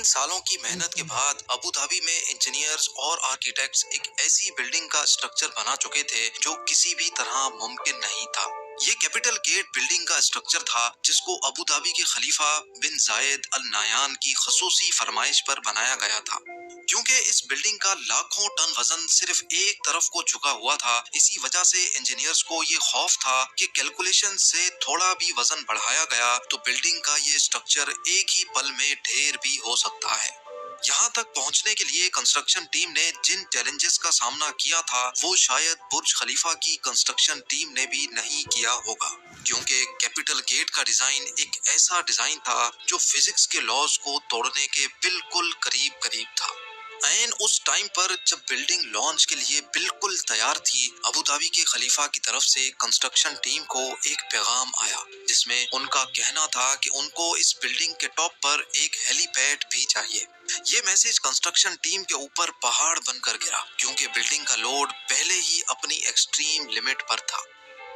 3 سالوں کی محنت کے بعد ابو دھابی میں انجینئرز اور آرکیٹیکٹس ایک ایسی بلڈنگ کا اسٹرکچر بنا چکے تھے جو کسی بھی طرح ممکن نہیں تھا۔ یہ کیپٹل گیٹ بلڈنگ کا اسٹرکچر تھا جس کو ابو دھابی کے خلیفہ بن زائد ال نہیان کی خصوصی فرمائش پر بنایا گیا تھا۔ کیونکہ اس بلڈنگ کا لاکھوں ٹن وزن صرف ایک طرف کو جھکا ہوا تھا، اسی وجہ سے انجینئرز کو یہ خوف تھا کہ کیلکولیشن سے تھوڑا بھی وزن بڑھایا گیا تو بلڈنگ کا یہ اسٹرکچر ایک ہی پل میں ڈھیر بھی ہو سکتا ہے۔ یہاں تک پہنچنے کے لیے کنسٹرکشن ٹیم نے جن چیلنجز کا سامنا کیا تھا وہ شاید برج خلیفہ کی کنسٹرکشن ٹیم نے بھی نہیں کیا ہوگا، کیونکہ کیپٹل گیٹ کا ڈیزائن ایک ایسا ڈیزائن تھا جو فزکس کے لاز کو توڑنے کے بالکل قریب تھا۔ عین اس ٹائم پر جب بلڈنگ لانچ کے لیے بالکل تیار تھی، ابو دھابی کے خلیفہ کی طرف سے کنسٹرکشن ٹیم کو ایک پیغام آیا جس میں ان کا کہنا تھا کہ ان کو اس بلڈنگ کے ٹاپ پر ایک ہیلی پیڈ بھی چاہیے۔ یہ میسج کنسٹرکشن ٹیم کے اوپر پہاڑ بن کر گرا، کیونکہ بلڈنگ کا لوڈ پہلے ہی اپنی ایکسٹریم لمٹ پر تھا۔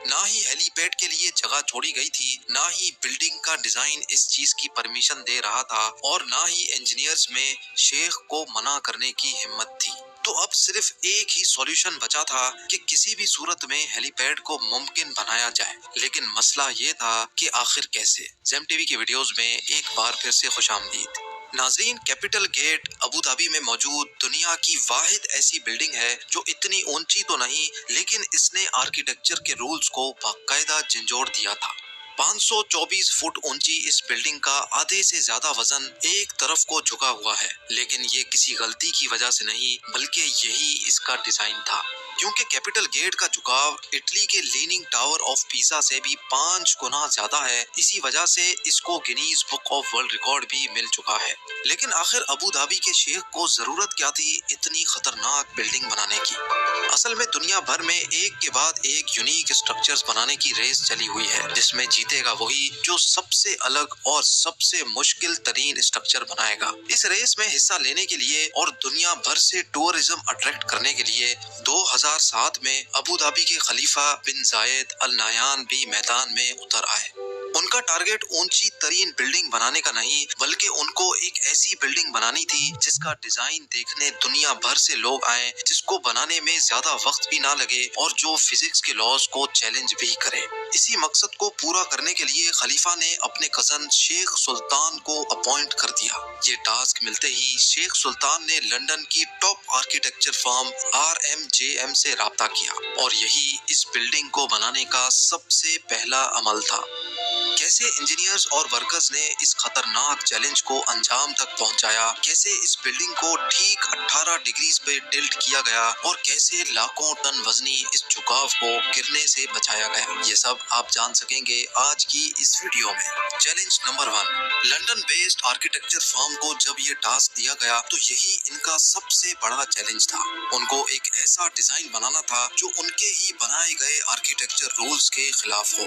نہ ہی ہیلی پیڈ کے لیے جگہ چھوڑی گئی تھی، نہ ہی بلڈنگ کا ڈیزائن اس چیز کی پرمیشن دے رہا تھا، اور نہ ہی انجینئرز میں شیخ کو منع کرنے کی ہمت تھی۔ تو اب صرف ایک ہی سولوشن بچا تھا کہ کسی بھی صورت میں ہیلی پیڈ کو ممکن بنایا جائے، لیکن مسئلہ یہ تھا کہ آخر کیسے۔ زیم ٹی وی کی ویڈیوز میں ایک بار پھر سے خوش آمدید۔ ناظرین، کیپٹل گیٹ ابو دھابی میں موجود دنیا کی واحد ایسی بلڈنگ ہے جو اتنی اونچی تو نہیں، لیکن اس نے آرکیٹیکچر کے رولز کو باقاعدہ جھنجھوڑ دیا تھا۔ 524 فٹ اونچی اس بلڈنگ کا آدھے سے زیادہ وزن ایک طرف کو جھکا ہوا ہے، لیکن یہ کسی غلطی کی وجہ سے نہیں بلکہ یہی اس کا ڈیزائن تھا۔ کیونکہ کیپٹل گیٹ کا جھکاؤ اٹلی کے لیننگ ٹاور آف پیزا سے بھی 5 گنا زیادہ ہے، اسی وجہ سے اس کو Guinness book of world record بھی مل چکا ہے۔ لیکن آخر ابو دھابی کے شیخ کو ضرورت کیا تھی اتنی خطرناک بلڈنگ بنانے کی؟ اصل میں دنیا بھر میں ایک کے بعد ایک یونیک اسٹرکچرز بنانے کی ریس چلی ہوئی ہے، جس میں جیتے گا وہی جو سب سے الگ اور سب سے مشکل ترین اسٹرکچر بنائے گا۔ اس ریس میں حصہ لینے کے لیے اور دنیا بھر سے ٹورزم اٹریکٹ کرنے کے لیے 2007 میں ابو دھابی کے خلیفہ بن زائد ال نہیان بھی میدان میں اتر آئے۔ ان کا ٹارگٹ اونچی ترین بلڈنگ بنانے کا نہیں بلکہ ان کو ایک ایسی بلڈنگ بنانی تھی جس کا ڈیزائن دیکھنے دنیا بھر سے لوگ آئیں، جس کو بنانے میں زیادہ وقت بھی نہ لگے اور جو فزکس کے لاز کو چیلنج بھی کرے۔ اسی مقصد کو پورا کرنے کے لیے خلیفہ نے اپنے کزن شیخ سلطان کو اپوائنٹ کر دیا۔ یہ ٹاسک ملتے ہی شیخ سلطان نے لندن کی ٹاپ آرکیٹیکچر فرم RMJM سے رابطہ کیا، اور یہی اس بلڈنگ کو بنانے کا سب سے پہلا عمل تھا۔ کیسے انجینئرز اور ورکرز نے اس خطرناک چیلنج کو انجام تک پہنچایا، کیسے اس بلڈنگ کو ٹھیک 18 ڈگریز پہ ٹلٹ کیا گیا، اور کیسے لاکھوں ٹن وزنی اس جھکاؤ کو گرنے سے بچایا گیا، یہ سب آپ جان سکیں گے آج کی اس ویڈیو میں۔ Challenge number 1، London based architecture firm کو جب یہ ٹاسک دیا گیا تو یہی ان کا سب سے بڑا چیلنج تھا۔ ان کو ایک ایسا ڈیزائن بنانا تھا جو ان کے ہی بنائے گئے آرکیٹیکچر رولز کے خلاف ہو۔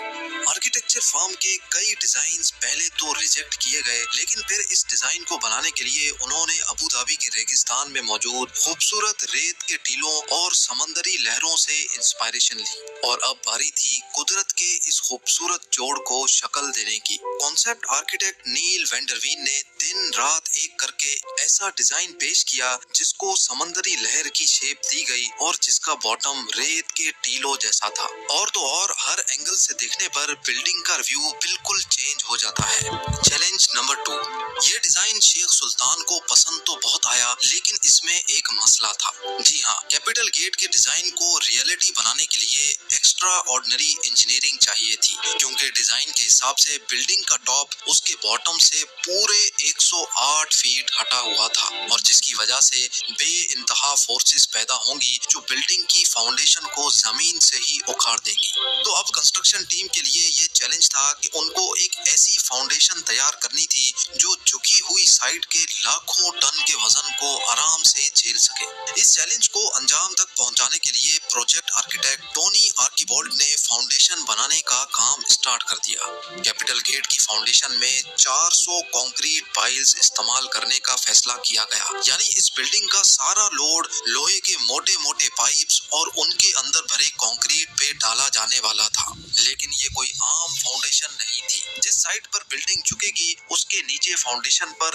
آرکیٹیکچر فرم کے کئی ڈیزائنز پہلے تو ریجیکٹ کیے گئے، لیکن پھر اس ڈیزائن کو بنانے کے لیے انہوں نے ابو دھابی کے ریگستان میں موجود خوبصورت ریت کے ٹیلوں اور سمندری لہروں سے انسپائریشن لی، اور اب باری تھی قدرت کے اس خوبصورت جوڑ کو شکل دینے کی۔ کانسیپٹ آرکیٹیکٹ نیل وینڈروین نے دن رات ایک کر کے ایسا ڈیزائن پیش کیا جس کو سمندری لہر کی شیپ دی گئی اور جس کا باٹم ریت کے ٹیلوں جیسا تھا، اور تو اور ہر اینگل سے دیکھنے پر بلڈنگ کا ریویو بالکل چینج ہو جاتا ہے۔ چیلنج نمبر 2، یہ ڈیزائن شیخ سلطان کو پسند تو بہت آیا، لیکن اس میں ایک مسئلہ تھا۔ جی ہاں، کیپٹل گیٹ کے ڈیزائن کو ریئلٹی بنانے کے لیے ایکسٹرا آرڈنری انجینئرنگ چاہیے تھی، کیونکہ ڈیزائن کے حساب سے بلڈنگ کا ٹاپ اس کے باٹم سے پورے 108 فیٹ ہٹا ہوا تھا، اور جس کی وجہ سے بے انتہا فورسز پیدا ہوں گی جو بلڈنگ کی فاؤنڈیشن کو زمین سے ہی اکھاڑ دیں گی۔ تو اب کنسٹرکشن ٹیم کے لیے یہ چیلنج تھا کہ ان کو ایک ایسی فاؤنڈیشن تیار کرنی تھی جو جھکی ہوئی سائٹ کے لاکھوں ٹن کے وزن کو آرام سے جھیل سکے۔ اس چیلنج کو انجام تک پہنچانے کے لیے پروجیکٹ آرکیٹیکٹ ٹونی آرکیبولڈ نے فاؤنڈیشن بنانے کا کام اسٹارٹ کر دیا۔ کیپٹل گیٹ کی فاؤنڈیشن میں 400 کانکریٹ پائلز استعمال کرنے کا فیصلہ کیا گیا، یعنی اس بلڈنگ کا سارا لوڈ لوہے کے موٹے موٹے پائپس اور ان کے اندر بھرے کانکریٹ پہ ڈالا جانے والا تھا۔ لیکن یہ کوئی عام فاؤنڈیشن نہیں تھی۔ جس سائٹ پر بلڈنگ جھکے گی اس کے نیچے فاؤنڈیشن پر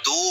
2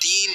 3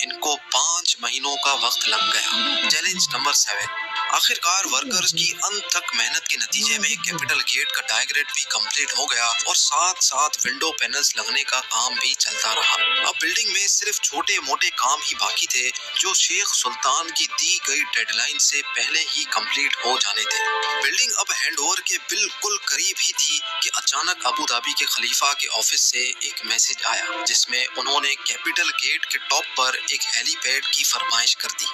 ان کو 5 مہینوں کا وقت لگ گیا۔ چیلنج نمبر 7، آخر کار ورکرز کی انتھک محنت کے نتیجے میں کیپٹل گیٹ کا ڈائیگریڈ بھی کمپلیٹ ہو گیا اور ساتھ ساتھ ونڈو پینلز لگنے کا کام بھی چلتا رہا۔ اب بلڈنگ میں صرف چھوٹے موٹے کام ہی باقی تھے جو شیخ سلطان کی دی گئی ڈیڈ لائن سے پہلے ہی کمپلیٹ ہو جانے تھے۔ بلڈنگ اب ہینڈ اوور کے بالکل قریب ہی تھی کہ اچانک ابو دھابی کے خلیفہ کے آفس سے ایک میسج آیا جس میں انہوں نے کیپٹل گیٹ کے ٹاپ پر ایک ہیلی پیڈ کی فرمائش کر دی۔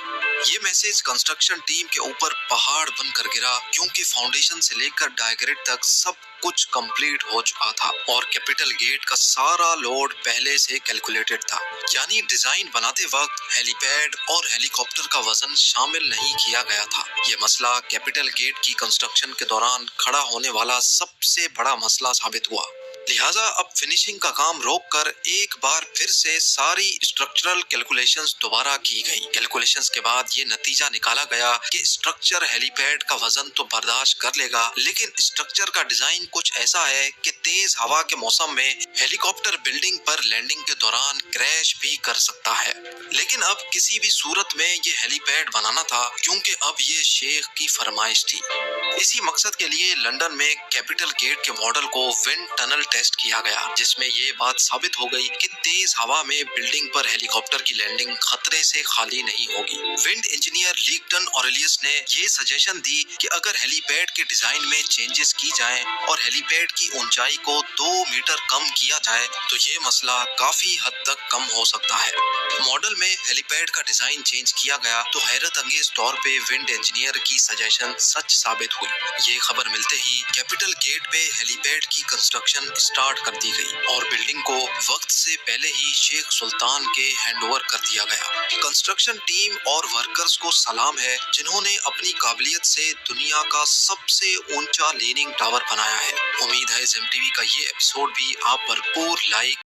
یہ میسج کنسٹرکشن ٹیم کے اوپر پہاڑ بن کر گرا کیونکہ فاؤنڈیشن سے لے کر ڈائیگریڈ تک سب کچھ کمپلیٹ ہو چکا تھا اور کیپٹل گیٹ کا سارا لوڈ پہلے سے کیلکولیٹڈ تھا، یعنی ڈیزائن بناتے وقت ہیلی پیڈ اور ہیلی کاپٹر کا وزن شامل نہیں کیا گیا تھا۔ یہ مسئلہ کیپٹل گیٹ کی کنسٹرکشن کے دوران کھڑا ہونے والا سب سے بڑا مسئلہ ثابت ہوا، لہٰذا اب فنیشنگ کا کام روک کر ایک بار پھر سے ساری اسٹرکچرل کیلکولیشنز دوبارہ کی گئی۔ کیلکولیشنز کے بعد یہ نتیجہ نکالا گیا کہ اسٹرکچر ہیلی پیڈ کا وزن تو برداشت کر لے گا، لیکن اسٹرکچر کا ڈیزائن کچھ ایسا ہے کہ تیز ہوا کے موسم میں ہیلی کاپٹر بلڈنگ پر لینڈنگ کے دوران کریش بھی کر سکتا ہے۔ لیکن اب کسی بھی صورت میں یہ ہیلی پیڈ بنانا تھا کیونکہ اب یہ شیخ کی فرمائش تھی۔ اسی مقصد کے لیے لندن میں کیپٹل گیٹ کے ماڈل کو ونڈ ٹنل ٹیسٹ کیا گیا جس میں یہ بات ثابت ہو گئی کہ تیز ہوا میں بلڈنگ پر ہیلی کاپٹر کی لینڈنگ خطرے سے خالی نہیں ہوگی۔ ونڈ انجینئر لیگٹن اوریلیس نے یہ سجیشن دی کہ اگر ہیلی پیڈ کے ڈیزائن میں چینجز کی جائیں اور ہیلی پیڈ کی اونچائی کو 2 میٹر کم کیا جائے تو یہ مسئلہ کافی حد تک کم ہو سکتا ہے۔ ماڈل میں ہیلی پیڈ کا ڈیزائن چینج کیا گیا تو حیرت انگیز طور پہ ونڈ انجینئر کی سجیشن سچ ثابت ہوئی۔ یہ خبر ملتے ہی کیپٹل گیٹ پہ ہیلی پیڈ کی کنسٹرکشن اسٹارٹ کر دی گئی اور بلڈنگ کو وقت سے پہلے ہی شیخ سلطان کے ہینڈ اوور کر دیا گیا۔ کنسٹرکشن ٹیم اور ورکرز کو سلام ہے جنہوں نے اپنی قابلیت سے دنیا کا سب سے اونچا لیننگ ٹاور بنایا ہے۔ امید ہے زم ٹی وی کا یہ ایپیسوڈ بھی آپ بھرپور لائک